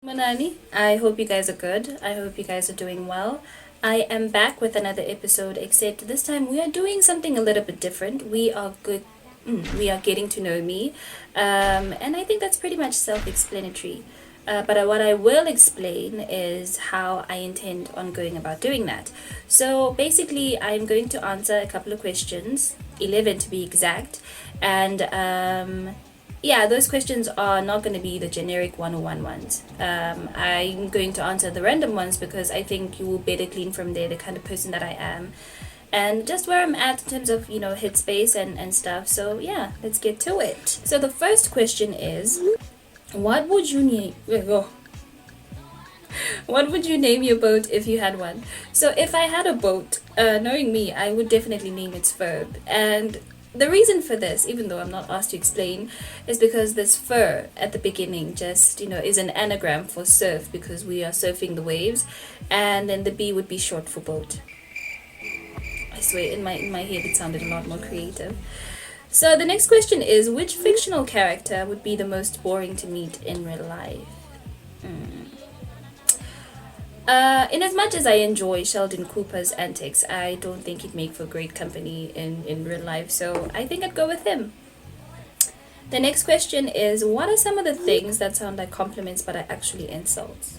Manani, I hope you guys are good. I hope you guys are doing well. I am back with another episode, except this time we are doing something a little bit different. We are getting to know me, and I think that's pretty much self-explanatory. But what I will explain is how I intend on going about doing that. So basically, I'm going to answer a couple of questions, 11 to be exact, and yeah, those questions are not going to be the generic 101 ones. I'm going to answer the random ones because I think you will better glean from there the kind of person that I am and just where I'm at in terms of, headspace and stuff. So, yeah, let's get to it. So, the first question is what would you name? What would you name your boat if you had one? So, if I had a boat, knowing me, I would definitely name it Verb. And the reason for this, even though I'm not asked to explain, is because this fur at the beginning just, is an anagram for surf because we are surfing the waves, and then the B would be short for boat. I swear, in my head, it sounded a lot more creative. So the next question is, which fictional character would be the most boring to meet in real life? In as much as I enjoy Sheldon Cooper's antics, I don't think he'd make for great company in real life, so I think I'd go with him. The next question is, what are some of the things that sound like compliments but are actually insults?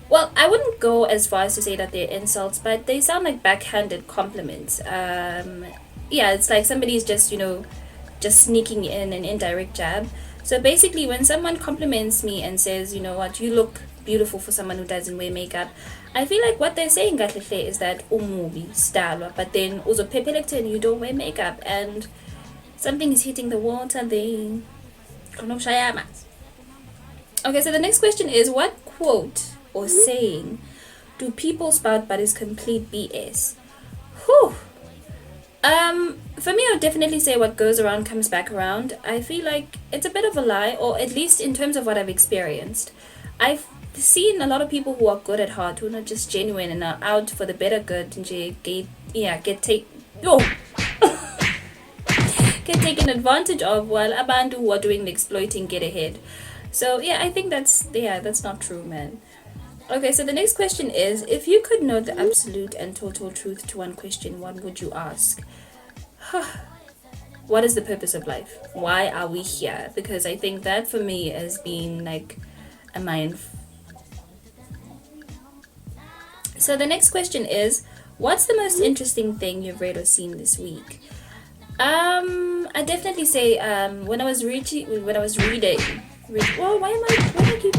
Well, I wouldn't go as far as to say that they're insults, but they sound like backhanded compliments. Yeah, it's like somebody's just sneaking in an indirect jab. So basically, when someone compliments me and says, you know what, you look beautiful for someone who doesn't wear makeup, I feel like what they're saying, Kahle, is that umubi style, but then also and you don't wear makeup, and something is hitting the water there. Okay, so the next question is, what quote or saying do people spout but is complete BS? Whew. For me, I would definitely say what goes around comes back around. I feel like it's a bit of a lie, or at least in terms of what I've experienced. I've seen a lot of people who are good at heart, who are not just genuine and are out for the better good, and get taken advantage of, while abantu who are doing the exploiting get ahead. So yeah, I think that's not true, man. Okay, so the next question is, if you could know the absolute and total truth to one question, what would you ask? What is the purpose of life? Why are we here? Because I think that for me has been like a mind. So the next question is, what's the most interesting thing you've read or seen this week? I definitely say when I was reading. Well, why am I keep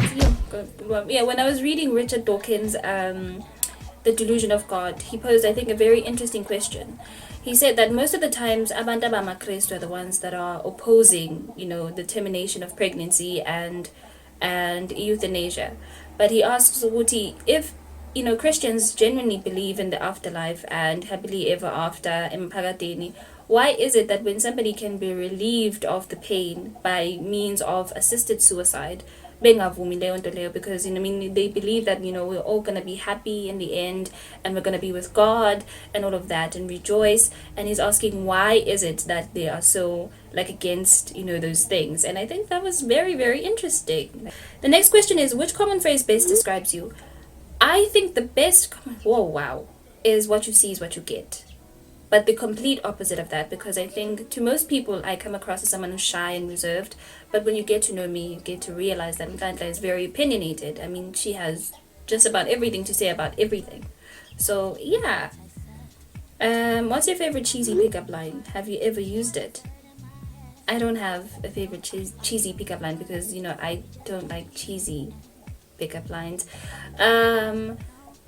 yeah, when I was reading Richard Dawkins' The Delusion of God, he posed, I think, a very interesting question. He said that most of the times abantu abamaKristu are the ones that are opposing, the termination of pregnancy and euthanasia. But he asks Wuti, if Christians genuinely believe in the afterlife and happily ever after emphakathini, why is it that when somebody can be relieved of the pain by means of assisted suicide, bengavumi leyo nto leyo, because they believe that we're all going to be happy in the end and we're going to be with God and all of that and rejoice, and he's asking why is it that they are so like against those things. And I think that was very, very interesting. The next question is, which common phrase best describes you? I think the best wow is what you see is what you get. But the complete opposite of that, because I think to most people I come across as someone who's shy and reserved, but when you get to know me, you get to realize that Mtantla is very opinionated. I mean, she has just about everything to say about everything. So yeah. What's your favorite cheesy pickup line? Have you ever used it? I don't have a favorite cheesy pickup line because I don't like cheesy pickup lines.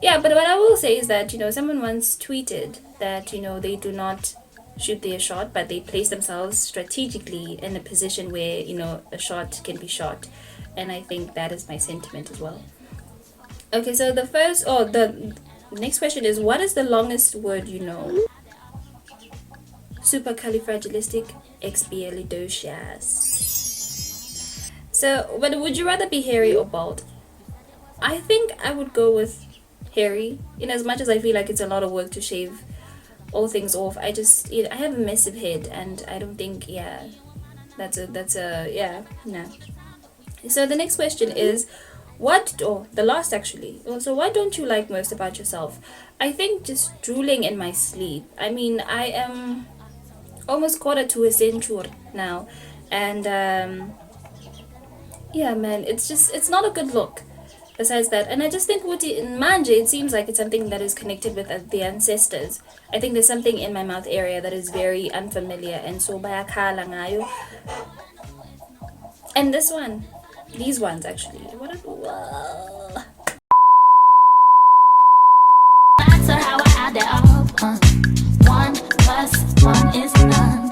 Yeah, but what I will say is that, someone once tweeted that, they do not shoot their shot, but they place themselves strategically in a position where, a shot can be shot. And I think that is my sentiment as well. Okay, so the next question is, what is the longest word you know? Supercalifragilisticexpialidocious. So, but would you rather be hairy or bald? I think I would go with hairy, in as much as I feel like it's a lot of work to shave all things off. I have a massive head, and I don't think that's a yeah, no. So the next question is, the last actually. Also, what don't you like most about yourself? I think just drooling in my sleep. I mean, I am almost quarter to a century now, and yeah, man, it's not a good look. Besides that, and I just think in manje, it seems like it's something that is connected with the ancestors. I think there's something in my mouth area that is very unfamiliar, and so bayakhala ngayo. And these ones actually. That's how I add it up. 1 plus 1 is none.